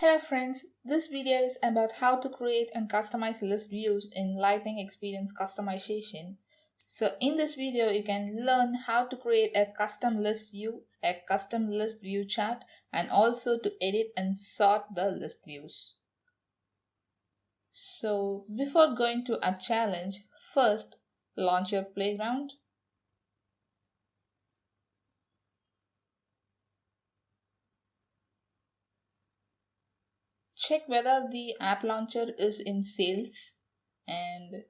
Hello friends, this video is about how to create and customize list views in Lightning Experience Customization. So in this video, you can learn how to create a custom list view, a custom list view chart, and also to edit and sort the list views. So before going to a challenge, first launch your playground. Check whether the app launcher is in Sales and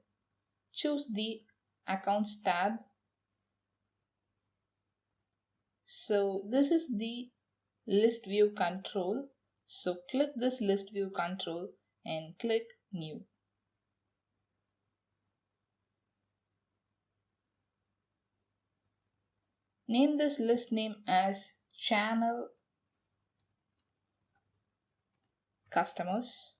choose the Accounts tab. So this is the list view control. So click this list view control and click new. Name this list name as channel customers.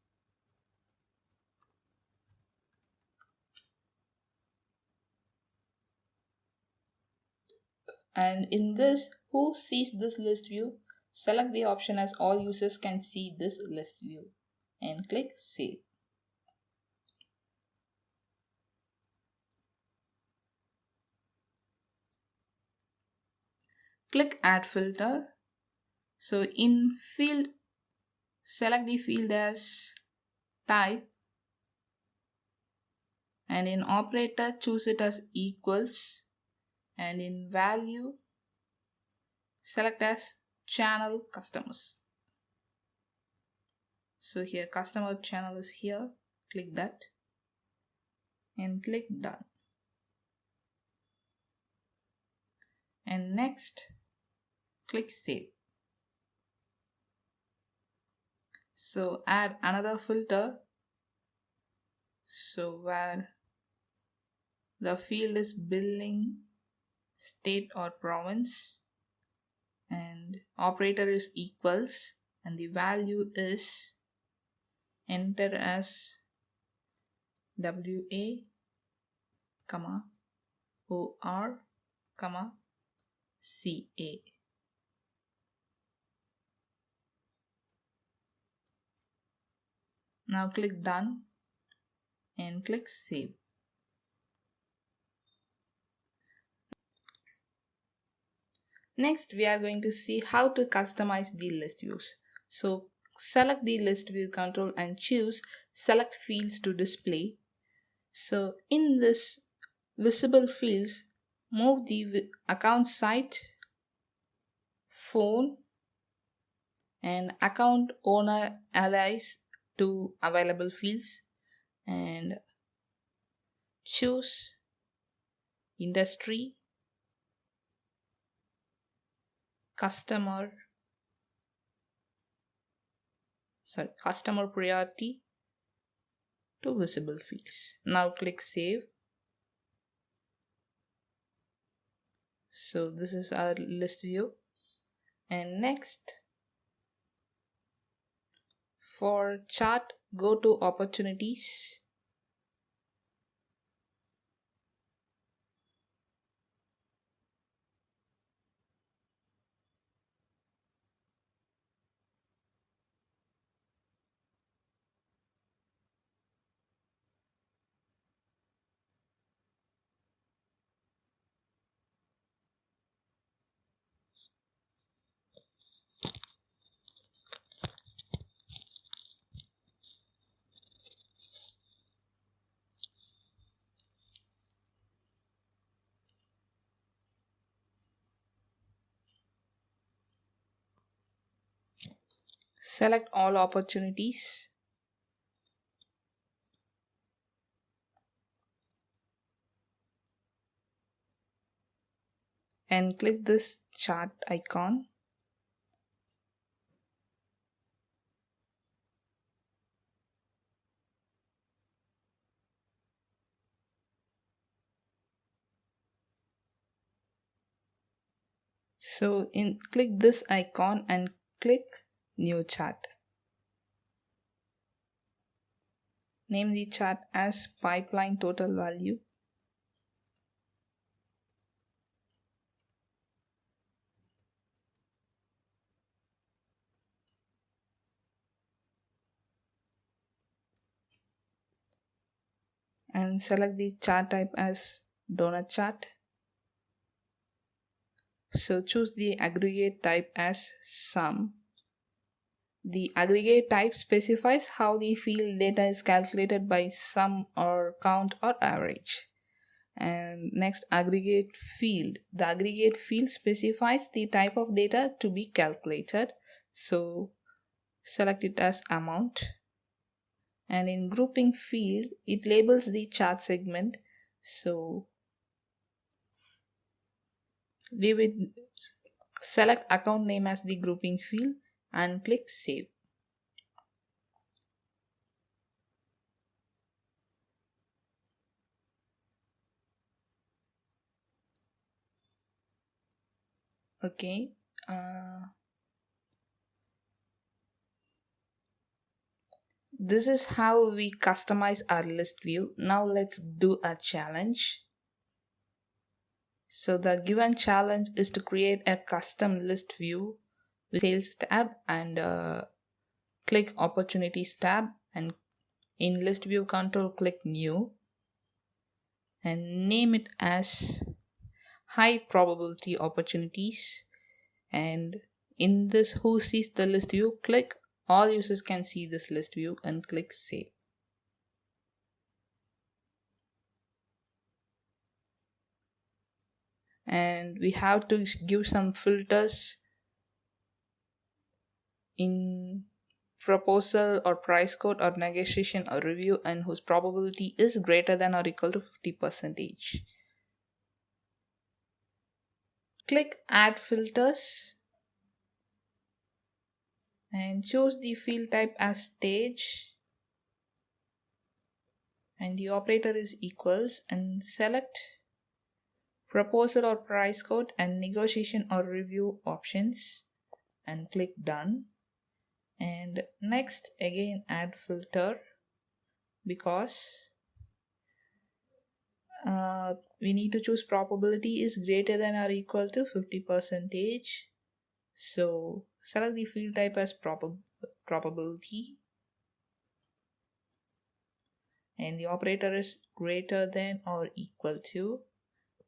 And in this, who sees this list view? Select the option as all users can see this list view and click save. Click add filter. So in field, select the field as type, and in operator choose it as equals, and in value select as channel customers. So here customer channel is here, click that and click done. And next click save. So add another filter, so where the field is billing, state or province, and operator is equals, and the value is enter as WA, OR, CA. Now click done and click save. Next, we are going to see how to customize the list views. So select the list view control and choose select fields to display. So in this visible fields, move the account site, phone, and account owner allies to available fields, and choose industry, customer priority to visible fields. Now click save. So this is our list view. And next, for chart, go to opportunities, select all opportunities, and click this chart icon. So click this icon and click new chart. Name the chart as pipeline total value. and select the chart type as donut chart. So choose the aggregate type as sum. The aggregate type specifies how the field data is calculated by sum or count or average. And next, aggregate field. The aggregate field specifies the type of data to be calculated. So select it as amount. And in grouping field, it labels the chart segment. So we will select account name as the grouping field and click save. Okay. This is how we customize our list view. Now let's do a challenge. So the given challenge is to create a custom list view with sales tab and click opportunities tab, and in list view control click new and name it as high probability opportunities. And in this who sees the list view, click all users can see this list view and click save. And we have to give some filters in proposal or price quote or negotiation or review and whose probability is greater than or equal to 50%. Click add filters and choose the field type as stage, and the operator is equals, and select proposal or price quote and negotiation or review options and click done. And next again add filter because we need to choose probability is greater than or equal to 50%. So select the field type as probability, and the operator is greater than or equal to.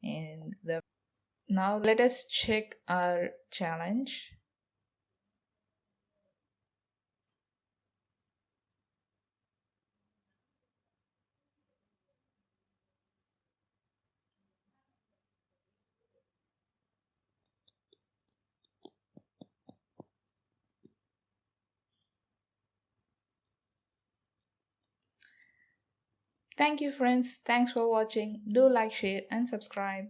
And now let us check our challenge. Thank you friends, thanks for watching. Do like, share and subscribe.